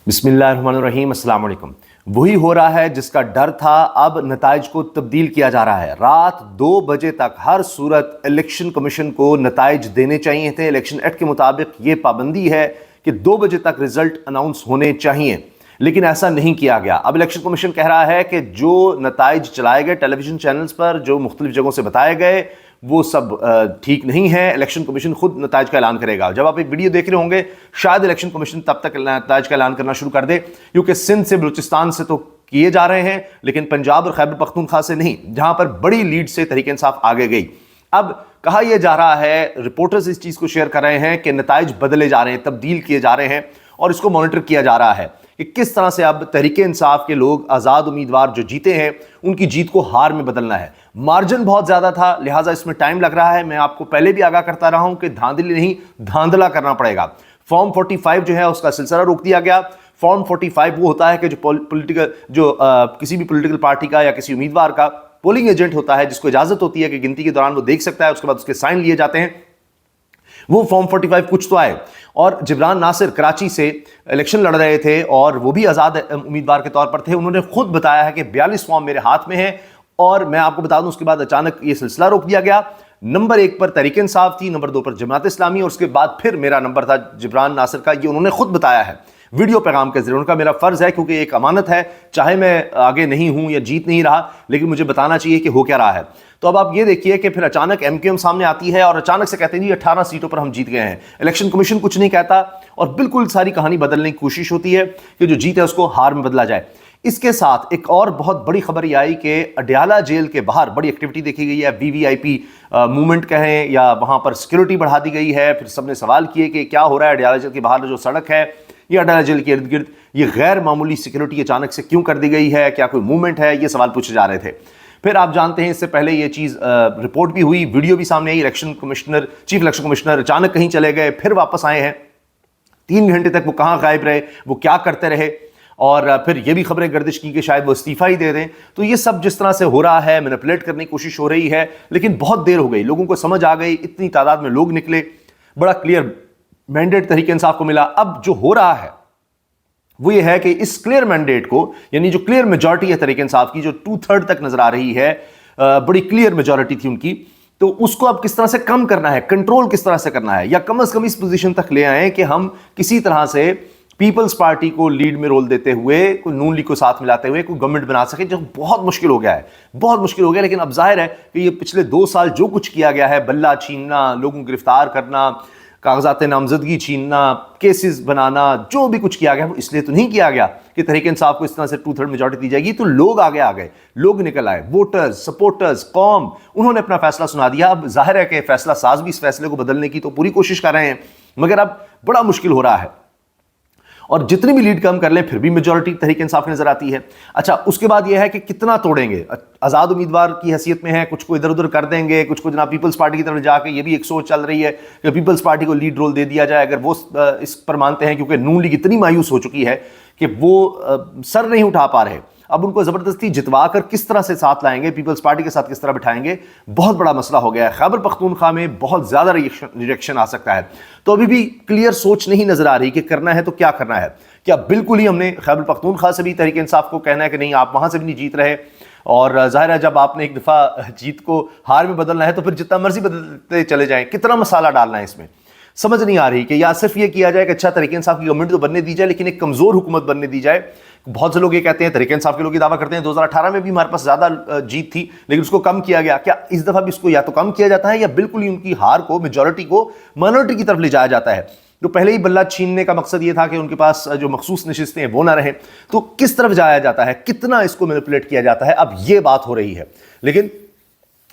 بسم اللہ الرحمن الرحیم، السلام علیکم۔ وہی ہو رہا ہے جس کا ڈر تھا، اب نتائج کو تبدیل کیا جا رہا ہے۔ رات 2 بجے تک ہر صورت الیکشن کمیشن کو نتائج دینے چاہیے تھے۔ الیکشن ایکٹ کے مطابق یہ پابندی ہے کہ 2 بجے تک رزلٹ اناؤنس ہونے چاہیے، لیکن ایسا نہیں کیا گیا۔ اب الیکشن کمیشن کہہ رہا ہے کہ جو نتائج چلائے گئے ٹیلی ویژن چینلز پر، جو مختلف جگہوں سے بتائے گئے، وہ سب ٹھیک نہیں ہے۔ الیکشن کمیشن خود نتائج کا اعلان کرے گا۔ جب آپ ایک ویڈیو دیکھ رہے ہوں گے، شاید الیکشن کمیشن تب تک نتائج کا اعلان کرنا شروع کر دے، کیونکہ سندھ سے بلوچستان سے تو کیے جا رہے ہیں، لیکن پنجاب اور خیبر پختونخوا سے نہیں، جہاں پر بڑی لیڈ سے تحریک انصاف آگے گئی۔ اب کہا یہ جا رہا ہے، رپورٹرز اس چیز کو شیئر کر رہے ہیں کہ نتائج بدلے جا رہے ہیں، تبدیل کیے جا رہے ہیں، اور اس کو مانیٹر کیا جا رہا ہے کہ کس طرح سے اب تحریک انصاف کے لوگ، آزاد امیدوار جو جیتے ہیں، ان کی جیت کو ہار میں بدلنا ہے۔ مارجن بہت زیادہ تھا، لہٰذا اس میں ٹائم لگ رہا ہے۔ میں آپ کو پہلے بھی آگاہ کرتا رہا ہوں کہ دھاندلی نہیں، دھاندلا کرنا پڑے گا۔ فارم 45 جو ہے اس کا سلسلہ روک دیا گیا۔ فارم 45 وہ ہوتا ہے کہ کسی بھی پولیٹیکل پارٹی کا یا کسی امیدوار کا پولنگ ایجنٹ ہوتا ہے، جس کو اجازت ہوتی ہے کہ گنتی کے دوران وہ دیکھ سکتا ہے، اس کے بعد اس کے سائن لیے جاتے ہیں۔ وہ فارم 45 کچھ تو آئے، اور جبران ناصر کراچی سے الیکشن لڑ رہے تھے اور وہ بھی آزاد امیدوار کے طور پر تھے۔ انہوں نے خود بتایا ہے کہ 42 فارم میرے ہاتھ میں ہیں، اور میں آپ کو بتا دوں اس کے بعد اچانک یہ سلسلہ روک دیا گیا۔ نمبر 1 پر تحریک انصاف تھی، نمبر 2 پر جماعت اسلامی، اور اس کے بعد پھر میرا نمبر تھا جبران ناصر کا۔ یہ انہوں نے خود بتایا ہے ویڈیو پیغام کے ذریعے۔ ان کا میرا فرض ہے، کیونکہ ایک امانت ہے، چاہے میں آگے نہیں ہوں یا جیت نہیں رہا، لیکن مجھے بتانا چاہیے کہ ہو کیا رہا ہے۔ تو اب آپ یہ دیکھیے کہ پھر اچانک ایم کیو ایم سامنے آتی ہے اور اچانک سے کہتے ہیں جی 18 سیٹوں پر ہم جیت گئے ہیں۔ الیکشن کمیشن کچھ نہیں کہتا، اور بالکل ساری کہانی بدلنے کی کوشش ہوتی ہے کہ جو جیت ہے اس کو ہار میں بدلا جائے۔ اس کے ساتھ ایک اور بہت بڑی خبر یہ آئی کہ اڈیالہ جیل کے باہر بڑی ایکٹیویٹی دیکھی گئی ہے۔ وی وی آئی پی موومنٹ کہیں یا وہاں پر سیکیورٹی بڑھا دی گئی ہے۔ پھر سب نے سوال کیے کہ کیا ہو رہا ہے اڈیالہ جیل کے باہر جو سڑک ہے، یہ اڈیالہ جیل کے ارد گرد یہ غیر معمولی سیکیورٹی اچانک سے کیوں کر دی گئی ہے؟ کیا کوئی موومنٹ ہے؟ یہ سوال پوچھے جا رہے تھے۔ پھر آپ جانتے ہیں اس سے پہلے یہ چیز رپورٹ بھی ہوئی، ویڈیو بھی سامنے آئی۔ چیف الیکشن کمشنر اچانک کہیں چلے گئے، پھر واپس آئے ہیں۔ 3 گھنٹے تک وہ کہاں غائب رہے، وہ کیا کرتے رہے، اور پھر یہ بھی خبریں گردش کی کہ شاید وہ استعفیٰ ہی دے دیں۔ تو یہ سب جس طرح سے ہو رہا ہے، مینیپولیٹ کرنے کی کوشش ہو رہی ہے، لیکن بہت دیر ہو گئی، لوگوں کو سمجھ آ گئی، اتنی تعداد میں لوگ نکلے، بڑا کلیئر مینڈیٹ تحریک انصاف کو ملا۔ اب جو ہو رہا ہے وہ یہ ہے کہ اس کلیئر مینڈیٹ کو، یعنی جو کلیئر میجورٹی ہے تحریک انصاف کی، جو 2/3 تک نظر آ رہی ہے، بڑی کلیئر میجورٹی تھی ان کی، تو اس کو اب کس طرح سے کم کرنا ہے، کنٹرول کس طرح سے کرنا ہے، یا کم از کم اس پوزیشن تک لے آئیں کہ ہم کسی طرح سے پیپلز پارٹی کو لیڈ میں رول دیتے ہوئے، کوئی نون لیگ کو ساتھ ملاتے ہوئے کوئی گورنمنٹ بنا سکے، جو بہت مشکل ہو گیا ہے، بہت مشکل ہو گیا۔ لیکن اب ظاہر ہے کہ یہ پچھلے 2 سال جو کچھ کیا گیا ہے، بلہ چھیننا، لوگوں کو گرفتار کرنا، کاغذات نامزدگی چھیننا، کیسز بنانا، جو بھی کچھ کیا گیا وہ اس لیے تو نہیں کیا گیا کہ تحریک انصاف کو اس طرح سے 2/3 میجورٹی دی جائے گی۔ تو لوگ آگے آ گئے، لوگ نکل آئے، ووٹرز، سپورٹرز، قوم، انہوں نے اپنا فیصلہ سنا دیا۔ اب ظاہر ہے کہ فیصلہ ساز بھی اس فیصلے کو بدلنے کی تو پوری کوشش کر رہے ہیں، مگر اب بڑا مشکل ہو رہا ہے، اور جتنی بھی لیڈ کم کر لیں پھر بھی میجورٹی تحریک انصاف نظر آتی ہے۔ اچھا، اس کے بعد یہ ہے کہ کتنا توڑیں گے۔ آزاد امیدوار کی حیثیت میں ہے، کچھ کو ادھر ادھر کر دیں گے، کچھ کو جناب پیپلز پارٹی کی طرف جا کے، یہ بھی ایک سوچ چل رہی ہے کہ پیپلز پارٹی کو لیڈ رول دے دیا جائے، اگر وہ اس پر مانتے ہیں، کیونکہ نون لیگ اتنی مایوس ہو چکی ہے کہ وہ سر نہیں اٹھا پا رہے۔ اب ان کو زبردستی جتوا کر کس طرح سے ساتھ لائیں گے، پیپلز پارٹی کے ساتھ کس طرح بٹھائیں گے، بہت بڑا مسئلہ ہو گیا ہے۔ خیبر پختونخوا میں بہت زیادہ ریئیکشن آ سکتا ہے۔ تو ابھی بھی کلیئر سوچ نہیں نظر آ رہی کہ کرنا ہے تو کیا کرنا ہے۔ کیا بالکل ہی ہم نے خیبر پختونخوا سے بھی تحریک انصاف کو کہنا ہے کہ نہیں، آپ وہاں سے بھی نہیں جیت رہے، اور ظاہر ہے جب آپ نے ایک دفعہ جیت کو ہار میں بدلنا ہے تو پھر جتنا مرضی بدلتے چلے جائیں، کتنا مسالہ ڈالنا ہے اس میں، سمجھ نہیں آ رہی کہ یا صرف یہ کیا جائے کہ اچھا تحریک انصاف کی گورنمنٹ تو بننے دی جائے، لیکن ایک کمزور حکومت بننے دی جائے۔ بہت سے لوگ یہ کہتے ہیں، تحریک انصاف کے لوگ یہ دعویٰ کرتے ہیں 2018 میں بھی ہمارے پاس زیادہ جیت تھی لیکن اس کو کم کیا گیا۔ کیا اس دفعہ بھی اس کو یا تو کم کیا جاتا ہے، یا بالکل ہی ان کی ہار کو، میجورٹی کو مائنورٹی کی طرف لے جایا جاتا ہے؟ تو پہلے ہی بلہ چھیننے کا مقصد یہ تھا کہ ان کے پاس جو مخصوص نشستیں ہیں وہ نہ رہیں، تو کس طرف جایا جاتا ہے، کتنا اس کو مینیپولیٹ کیا جاتا ہے، اب یہ بات ہو رہی ہے۔ لیکن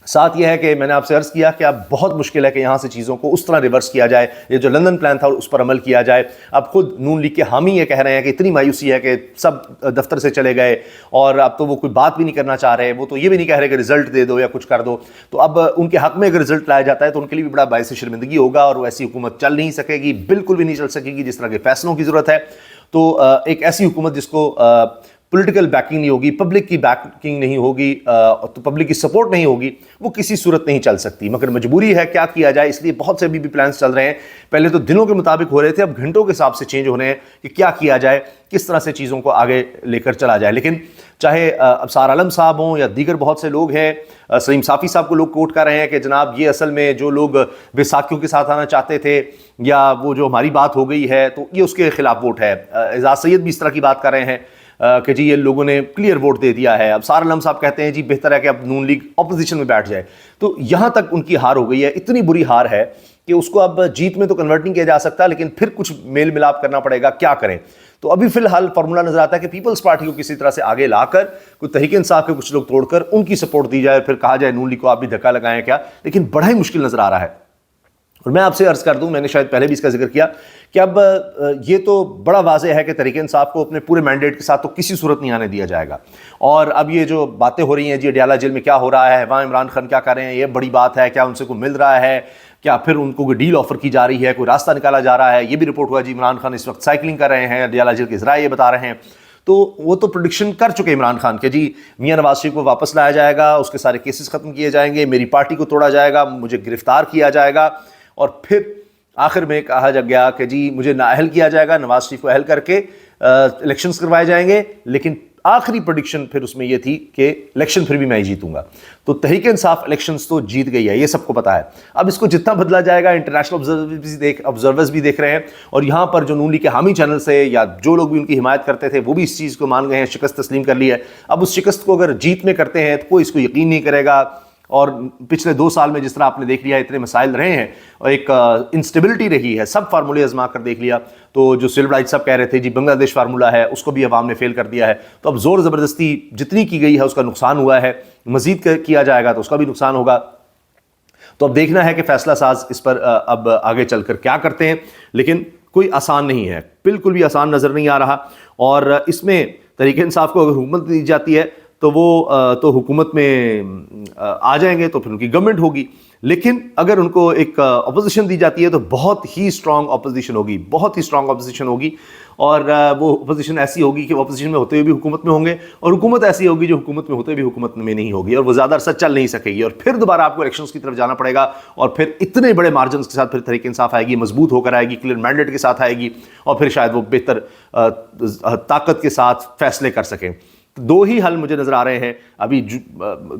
ساتھ یہ ہے کہ میں نے آپ سے عرض کیا کہ اب بہت مشکل ہے کہ یہاں سے چیزوں کو اس طرح ریورس کیا جائے، یہ جو لندن پلان تھا اس پر عمل کیا جائے۔ اب خود نون لیگ کے حامی یہ کہہ رہے ہیں کہ اتنی مایوسی ہے کہ سب دفتر سے چلے گئے، اور اب تو وہ کوئی بات بھی نہیں کرنا چاہ رہے، وہ تو یہ بھی نہیں کہہ رہے کہ رزلٹ دے دو یا کچھ کر دو۔ تو اب ان کے حق میں اگر رزلٹ لایا جاتا ہے تو ان کے لیے بھی بڑا باعث شرمندگی ہوگا، اور وہ ایسی حکومت چل نہیں سکے گی، بالکل بھی نہیں چل سکے گی جس طرح کے فیصلوں کی ضرورت ہے۔ تو ایک ایسی حکومت جس کو پولیٹیکل بیکنگ نہیں ہوگی, پبلک کی بیکنگ نہیں ہوگی, تو پبلک کی سپورٹ نہیں ہوگی, وہ کسی صورت نہیں چل سکتی. مگر مجبوری ہے, کیا کیا جائے. اس لیے بہت سے ابھی بھی پلانس چل رہے ہیں. پہلے تو دنوں کے مطابق ہو رہے تھے, اب گھنٹوں کے حساب سے چینج ہو رہے ہیں کہ کیا کیا جائے, کس طرح سے چیزوں کو آگے لے کر چلا جائے. لیکن چاہے ابصار عالم صاحب ہوں یا دیگر بہت سے لوگ ہیں, سلیم صافی صاحب کو لوگ کوٹ کر رہے ہیں کہ جناب یہ اصل میں جو لوگ بیساکھیوں کے ساتھ آنا چاہتے تھے, یا وہ جو ہماری بات ہو گئی ہے تو یہ اس کے خلاف ووٹ ہے. اعجاز سید بھی اس طرح کی بات کر رہے ہیں کہ جی یہ لوگوں نے کلیئر ووٹ دے دیا ہے. ابصار عالم صاحب کہتے ہیں جی بہتر ہے کہ اب نون لیگ اپوزیشن میں بیٹھ جائے. تو یہاں تک ان کی ہار ہو گئی ہے, اتنی بری ہار ہے کہ اس کو اب جیت میں تو کنورٹ نہیں کیا جا سکتا, لیکن پھر کچھ میل ملاپ کرنا پڑے گا. کیا کریں؟ تو ابھی فی الحال فارمولا نظر آتا ہے کہ پیپلز پارٹی کو کسی طرح سے آگے لا کر, کوئی تحریک انصاف کے کچھ لوگ توڑ کر ان کی سپورٹ دی جائے, پھر کہا جائے نون لیگ کو آپ بھی دھکا لگائیں کیا. لیکن بڑا ہی مشکل نظر آ رہا ہے. اور میں آپ سے عرض کر دوں, میں نے شاید پہلے بھی اس کا ذکر کیا کہ اب یہ تو بڑا واضح ہے کہ تحریک انصاف کو اپنے پورے مینڈیٹ کے ساتھ تو کسی صورت نہیں آنے دیا جائے گا. اور اب یہ جو باتیں ہو رہی ہیں جی اڈیالہ جیل میں کیا ہو رہا ہے, وہاں عمران خان کیا کر رہے ہیں, یہ بڑی بات ہے. کیا ان سے کوئی مل رہا ہے, کیا پھر ان کو کوئی ڈیل آفر کی جا رہی ہے, کوئی راستہ نکالا جا رہا ہے. یہ بھی رپورٹ ہوا جی عمران خان اس وقت سائیکلنگ کر رہے ہیں, اڈیالہ جیل کے ذرائع یہ بتا رہے ہیں. تو وہ تو پریڈکشن کر چکے عمران خان کہ جی میاں نواز شریف کو واپس لایا جائے گا, اس کے سارے کیسز ختم کیے جائیں گے, میری پارٹی کو توڑا جائے گا, مجھے گرفتار کیا جائے گا, اور پھر آخر میں کہا جا گیا کہ جی مجھے نااہل کیا جائے گا, نواز شریف کو اہل کر کے الیکشنز کروائے جائیں گے. لیکن آخری پریڈکشن پھر اس میں یہ تھی کہ الیکشن پھر بھی میں ہی جیتوں گا. تو تحریک انصاف الیکشنز تو جیت گئی ہے, یہ سب کو پتا ہے. اب اس کو جتنا بدلا جائے گا, انٹرنیشنل آبزرورز بھی دیکھ رہے ہیں, اور یہاں پر جو نون لیگ کے حامی چینل سے یا جو لوگ بھی ان کی حمایت کرتے تھے وہ بھی اس چیز کو مان گئے ہیں, شکست تسلیم کر لی ہے. اب اس شکست کو اگر جیت میں کرتے ہیں تو کوئی اس کو یقین نہیں کرے گا. اور پچھلے 2 سال میں جس طرح آپ نے دیکھ لیا اتنے مسائل رہے ہیں, اور ایک انسٹیبلٹی رہی ہے, سب فارمولے آزما کر دیکھ لیا. تو جو سلور لائٹ صاحب کہہ رہے تھے جی بنگلہ دیش فارمولہ ہے, اس کو بھی عوام نے فیل کر دیا ہے. تو اب زور زبردستی جتنی کی گئی ہے اس کا نقصان ہوا ہے, مزید کیا جائے گا تو اس کا بھی نقصان ہوگا. تو اب دیکھنا ہے کہ فیصلہ ساز اس پر اب آگے چل کر کیا کرتے ہیں. لیکن کوئی آسان نہیں ہے, بالکل بھی آسان نظر نہیں آ رہا. اور اس میں تحریک انصاف کو اگر حکومت دی جاتی ہے تو وہ تو حکومت میں آ جائیں گے, تو پھر ان کی گورنمنٹ ہوگی. لیکن اگر ان کو ایک اپوزیشن دی جاتی ہے تو بہت ہی اسٹرانگ اپوزیشن ہوگی, بہت ہی اسٹرانگ اپوزیشن ہوگی. اور وہ اپوزیشن ایسی ہوگی کہ وہ اپوزیشن میں ہوتے ہوئے بھی حکومت میں ہوں گے, اور حکومت ایسی ہوگی جو حکومت میں ہوتے ہوئے بھی حکومت میں نہیں ہوگی, اور وہ زیادہ عرصہ چل نہیں سکے گی. اور پھر دوبارہ آپ کو الیکشنز کی طرف جانا پڑے گا, اور پھر اتنے بڑے مارجنز کے ساتھ پھر تحریک انصاف آئے گی, مضبوط ہو کر آئے گی, کلیئر مینڈیٹ کے ساتھ آئے گی, اور پھر شاید وہ بہتر طاقت کے ساتھ فیصلے کر سکیں. 2 ہی حل مجھے نظر آ رہے ہیں ابھی.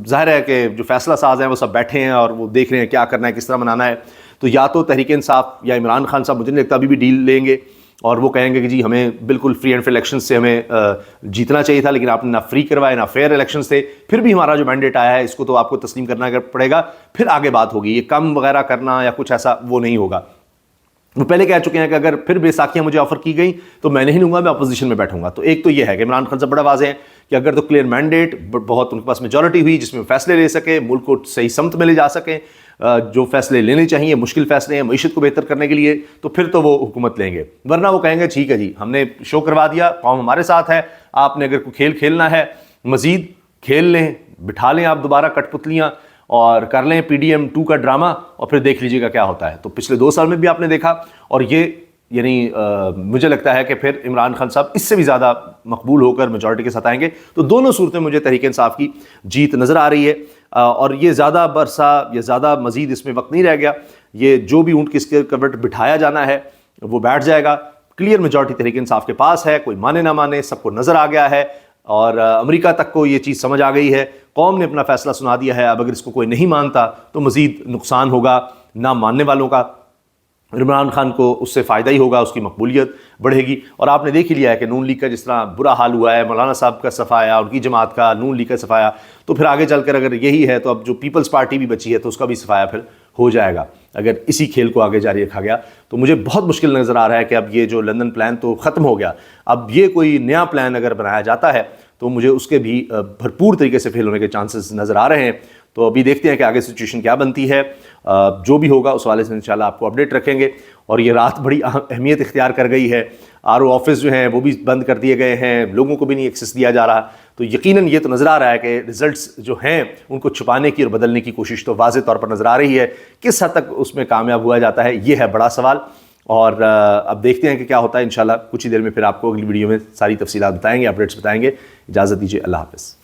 ظاہر ہے کہ جو فیصلہ ساز ہیں وہ سب بیٹھے ہیں اور وہ دیکھ رہے ہیں کیا کرنا ہے, کس طرح منانا ہے. تو یا تو تحریک انصاف یا عمران خان صاحب مجھے نہیں لگتا ابھی بھی ڈیل لیں گے, اور وہ کہیں گے کہ جی ہمیں بالکل فری اینڈ فیئر الیکشن سے ہمیں جیتنا چاہیے تھا, لیکن آپ نے نہ فری کروائے نہ فیئر الیکشن سے. پھر بھی ہمارا جو مینڈیٹ آیا ہے اس کو تو آپ کو تسلیم کرنا پڑے گا, پھر آگے بات ہوگی. یہ کم وغیرہ کرنا یا کچھ ایسا وہ نہیں ہوگا. وہ پہلے کہہ چکے ہیں کہ اگر پھر بیساکھیاں مجھے آفر کی گئیں تو میں نہیں لوں گا, میں اپوزیشن میں بیٹھوں گا. تو ایک تو یہ ہے کہ عمران خان صاحب بڑا واضح ہے کہ اگر تو کلیئر مینڈیٹ, بہت ان کے پاس میجورٹی ہوئی جس میں فیصلے لے سکے, ملک کو صحیح سمت میں لے جا سکیں, جو فیصلے لینے چاہیے مشکل فیصلے ہیں معیشت کو بہتر کرنے کے لیے, تو پھر تو وہ حکومت لیں گے. ورنہ وہ کہیں گے ٹھیک ہے جی ہم نے شو کروا دیا, قوم ہمارے ساتھ ہے, آپ نے اگر کوئی کھیل کھیلنا ہے مزید کھیل لیں, بٹھا لیں آپ دوبارہ کٹ پتلیاں, اور کر لیں PDM 2 کا ڈرامہ, اور پھر دیکھ لیجیے گا کیا ہوتا ہے. تو پچھلے 2 سال میں بھی آپ نے دیکھا, اور یہ یعنی مجھے لگتا ہے کہ پھر عمران خان صاحب اس سے بھی زیادہ مقبول ہو کر میجورٹی کے ساتھ آئیں گے. تو دونوں صورتیں مجھے تحریک انصاف کی جیت نظر آ رہی ہے, اور یہ زیادہ برسا یا زیادہ مزید اس میں وقت نہیں رہ گیا. یہ جو بھی اونٹ کس کے کروٹ بٹھایا جانا ہے وہ بیٹھ جائے گا. کلیئر میجورٹی تحریک انصاف کے پاس ہے, کوئی مانے نہ مانے سب کو نظر آ گیا ہے, اور امریکہ تک کو یہ چیز سمجھ آ گئی ہے. قوم نے اپنا فیصلہ سنا دیا ہے. اب اگر اس کو کوئی نہیں مانتا تو مزید نقصان ہوگا نہ ماننے والوں کا. عمران خان کو اس سے فائدہ ہی ہوگا, اس کی مقبولیت بڑھے گی. اور آپ نے دیکھ ہی لیا ہے کہ نون لیگ کا جس طرح برا حال ہوا ہے, مولانا صاحب کا صفایا, ان کی جماعت کا, نون لیگ کا صفایا, تو پھر آگے چل کر اگر یہی ہے تو اب جو پیپلز پارٹی بھی بچی ہے تو اس کا بھی صفایا پھر ہو جائے گا اگر اسی کھیل کو آگے جاری رکھا گیا. تو مجھے بہت مشکل نظر آ رہا ہے کہ اب یہ جو لندن پلان تو ختم ہو گیا, اب یہ کوئی نیا پلان اگر بنایا جاتا ہے تو مجھے اس کے بھی بھرپور طریقے سے فیل ہونے کے چانسز نظر آ رہے ہیں. تو ابھی دیکھتے ہیں کہ آگے سچویشن کیا بنتی ہے. جو بھی ہوگا اس حوالے سے انشاءاللہ آپ کو اپڈیٹ رکھیں گے. اور یہ رات بڑی اہمیت اختیار کر گئی ہے. RO آفس جو ہیں وہ بھی بند کر دیے گئے ہیں, لوگوں کو بھی نہیں ایکسیس دیا جا رہا. تو یقیناً یہ تو نظر آ رہا ہے کہ رزلٹس جو ہیں ان کو چھپانے کی اور بدلنے کی کوشش تو واضح طور پر نظر آ رہی ہے. کس حد تک اس میں کامیاب ہوا جاتا ہے یہ ہے بڑا سوال. اور اب دیکھتے ہیں کہ کیا ہوتا ہے انشاءاللہ کچھ ہی دیر میں پھر آپ کو اگلی ویڈیو میں ساری تفصیلات بتائیں گے، اپڈیٹس بتائیں گے. اجازت دیجیے، اللہ حافظ.